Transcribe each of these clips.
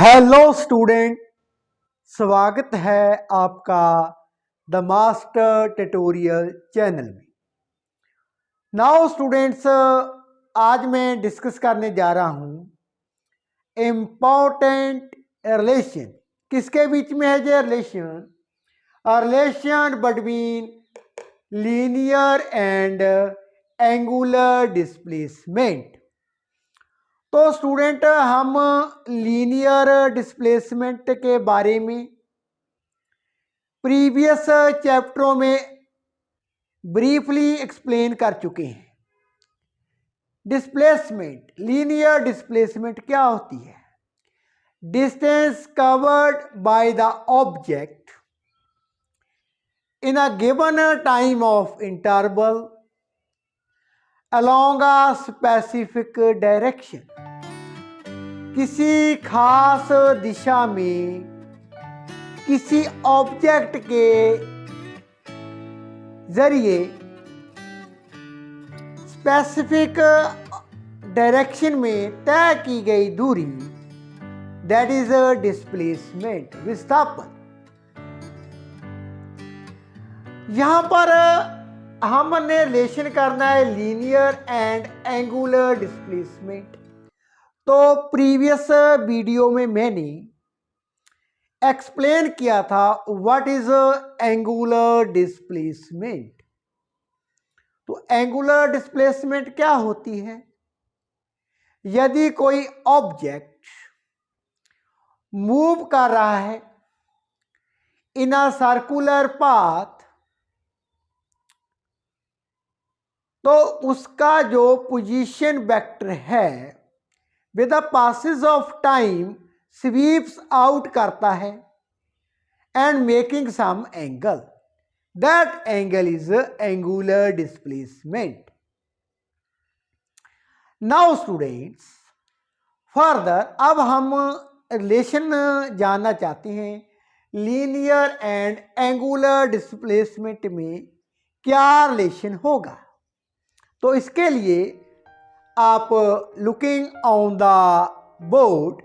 Hello student, स्वागत है आपका द मास्टर ट्यूटोरियल चैनल में। नाउ स्टूडेंट्स, आज मैं डिस्कस करने जा रहा हूँ इम्पोर्टेंट रिलेशन। किसके बीच में है ये relation? Relation between linear and angular displacement. तो स्टूडेंट, हम लीनियर डिस्प्लेसमेंट के बारे में प्रीवियस चैप्टरों में ब्रीफली एक्सप्लेन कर चुके हैं। डिस्प्लेसमेंट, लीनियर डिस्प्लेसमेंट क्या होती है? Distance covered by the object in a given time of interval along a specific direction. किसी खास दिशा में किसी ऑब्जेक्ट के जरिए स्पेसिफिक डायरेक्शन में तय की गई दूरी, दैट इज डिस्प्लेसमेंट, विस्थापन। यहां पर हमने रिलेशन करना है लीनियर एंड एंगुलर डिस्प्लेसमेंट। तो प्रीवियस वीडियो में मैंने एक्सप्लेन किया था व्हाट इज एंगुलर डिस्प्लेसमेंट। तो एंगुलर डिस्प्लेसमेंट क्या होती है? यदि कोई ऑब्जेक्ट मूव कर रहा है इन अ सर्कुलर पाथ, तो उसका जो पोजीशन वेक्टर है with the passage of time sweeps out करता है and making some angle, that angle is angular displacement. Now students, further अब हम रिलेशन जानना चाहते हैं लीनियर एंड एंगुलर डिस्प्लेसमेंट में क्या रिलेशन होगा। तो इसके लिए आप looking on the board,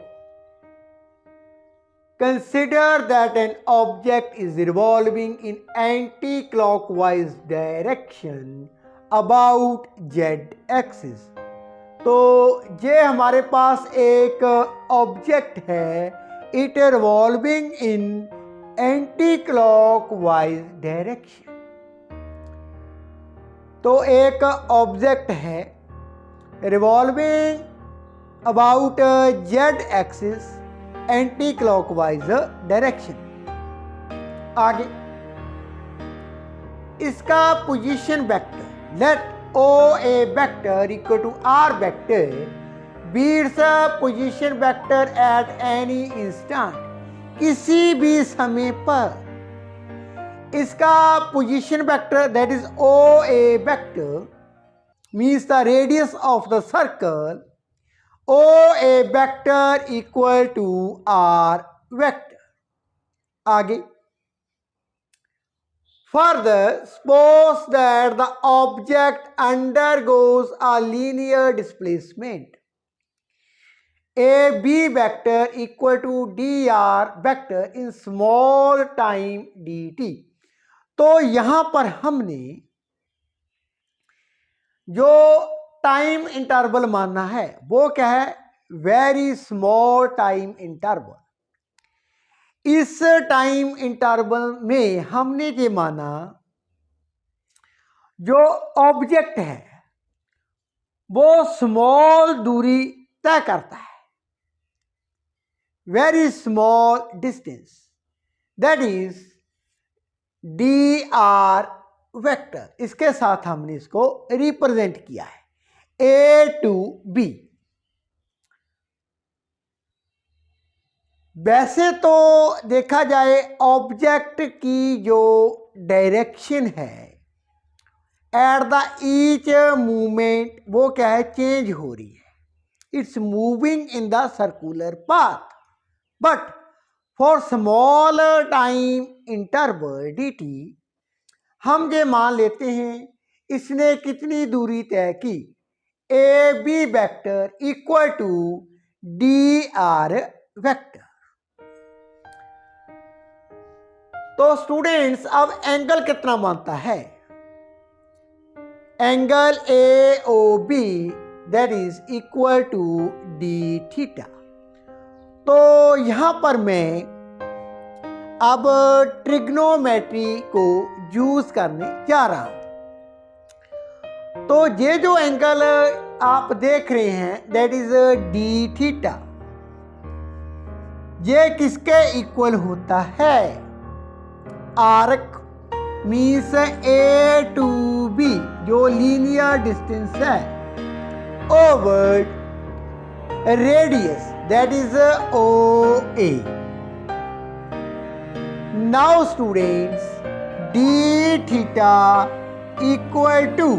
consider that an object is revolving in anti clockwise direction about Z axis. तो ये हमारे पास एक ऑब्जेक्ट है, it revolving in anti clockwise direction. तो एक ऑब्जेक्ट है revolving about Z axis anti clockwise direction. आगे इसका position vector, let O A vector equal to R vector be its position vector at any instant, किसी भी समय पर इसका position vector that is O A vector means the radius of the circle o a vector equal to r vector. आगे further, suppose that the object undergoes a linear displacement a b vector equal to dr vector in small time dt। तो यहां पर हमने जो time interval मानना है वो क्या है? Very small time interval. इस टाइम इंटरवल में हमने ये माना जो ऑब्जेक्ट है वो स्मॉल दूरी तय करता है, very small distance, that is D R vector. इसके साथ हमने इसको रिप्रेजेंट किया है ए टू बी। वैसे तो देखा जाए ऑब्जेक्ट की जो डायरेक्शन है एट द ईच मूवमेंट वो क्या है? चेंज हो रही है, it's moving in the circular path. But for small time interval D T हम ये मान लेते हैं इसने कितनी दूरी तय की? A B vector equal to D R vector. तो स्टूडेंट्स अब एंगल कितना मानता है? Angle AOB that is equal to D theta. तो यहां पर मैं अब ट्रिग्नोमेट्री को यूज करने जा रहा हूं। तो ये जो एंगल आप देख रहे हैं दैट इज डी थीटा, ये किसके इक्वल होता है? Arc means A to B जो लीनियर डिस्टेंस है over radius that is OA। Now students D theta equal to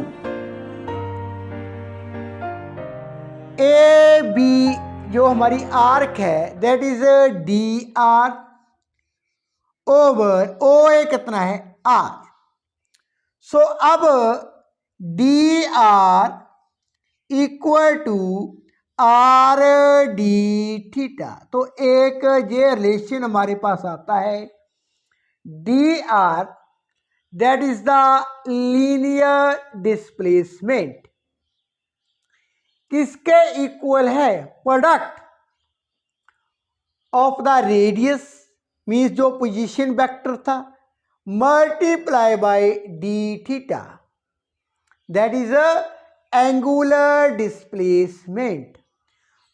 AB जो हमारी आर्क है that is DR over OA कितना है? R। सो अब DR equal to RD theta. तो एक ये रिलेशन हमारे पास आता है DR that is the linear displacement किसके इक्वल है? Product of the radius means जो पोजीशन वेक्टर था multiply by D theta that is angular displacement.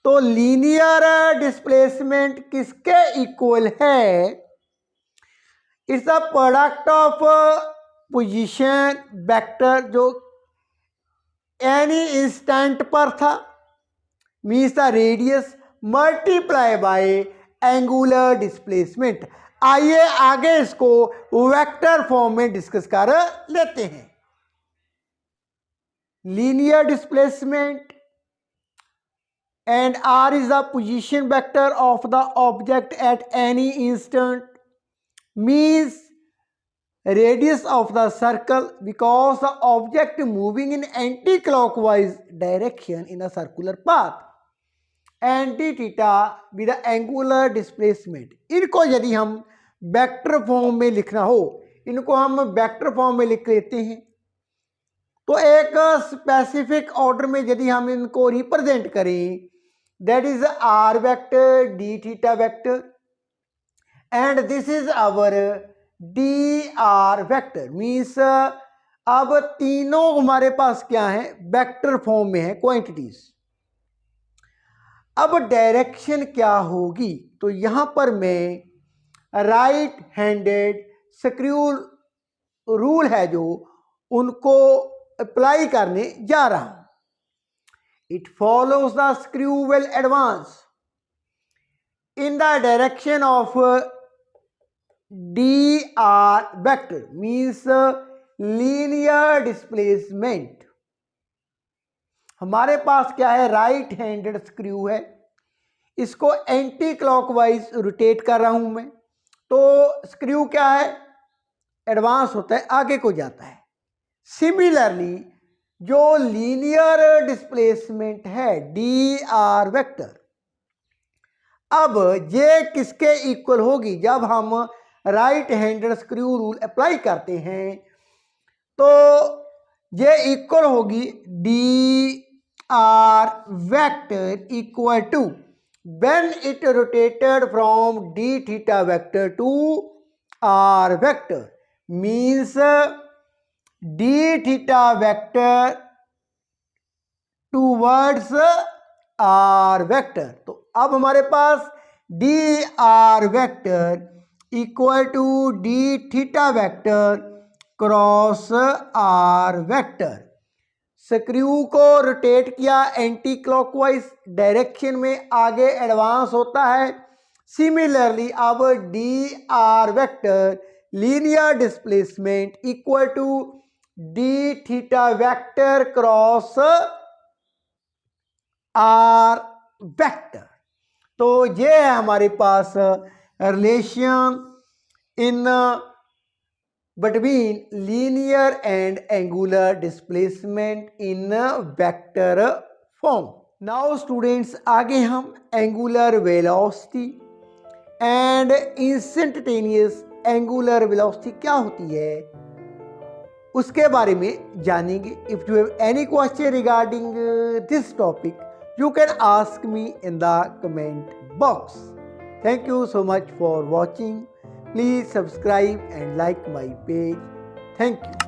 तो लीनियर डिस्प्लेसमेंट किसके इक्वल है? It's the product of position vector जो एनी इंस्टेंट पर था means the radius multiply by angular displacement. आइए आगे इसको वेक्टर फॉर्म में डिस्कस कर लेते हैं। Linear displacement and R is the position vector of the object at any instant means radius of the circle because the object moving in anti-clockwise direction in a circular path anti theta with angular displacement. इनको यदि हम vector form में लिखना हो, इनको हम vector form में लिख लेते हैं। तो एक स्पेसिफिक ऑर्डर में यदि हम इनको रिप्रेजेंट करें that is R vector D theta vector and this is our DR vector means अब तीनों हमारे पास क्या है? वेक्टर फॉर्म में है क्वांटिटीज। अब डायरेक्शन क्या होगी? तो यहां पर मैं राइट हैंडेड स्क्रू रूल है जो उनको अप्लाई करने जा रहा हूं। It follows the screw will advance in the direction of DR vector means linear displacement. हमारे पास क्या है? राइट हैंडेड स्क्रू है, इसको एंटी क्लॉकवाइज रोटेट कर रहा हूं मैं। तो स्क्रू क्या है? एडवांस होता है, आगे को जाता है। सिमिलरली जो लीनियर डिस्प्लेसमेंट है DR वेक्टर, अब ये किसके इक्वल होगी? जब हम right handed screw rule apply करते हैं तो ये इक्वल होगी DR vector equal to when it rotated from d theta vector to R vector means d theta vector towards R vector। तो अब हमारे पास DR vector equal to d theta vector cross R vector. Screw को rotate किया anti clockwise direction में, आगे advance होता है। सिमिलरली अब DR vector linear displacement equal to d theta vector cross R vector. तो ये है हमारे पास relation in between linear and angular displacement in vector form। Now students आगे हम angular velocity and instantaneous angular velocity क्या होती है उसके बारे में जानेंगे। If you have any question regarding this topic you can ask me in the comment box. Thank you so much for watching. Please subscribe and like my page. Thank you.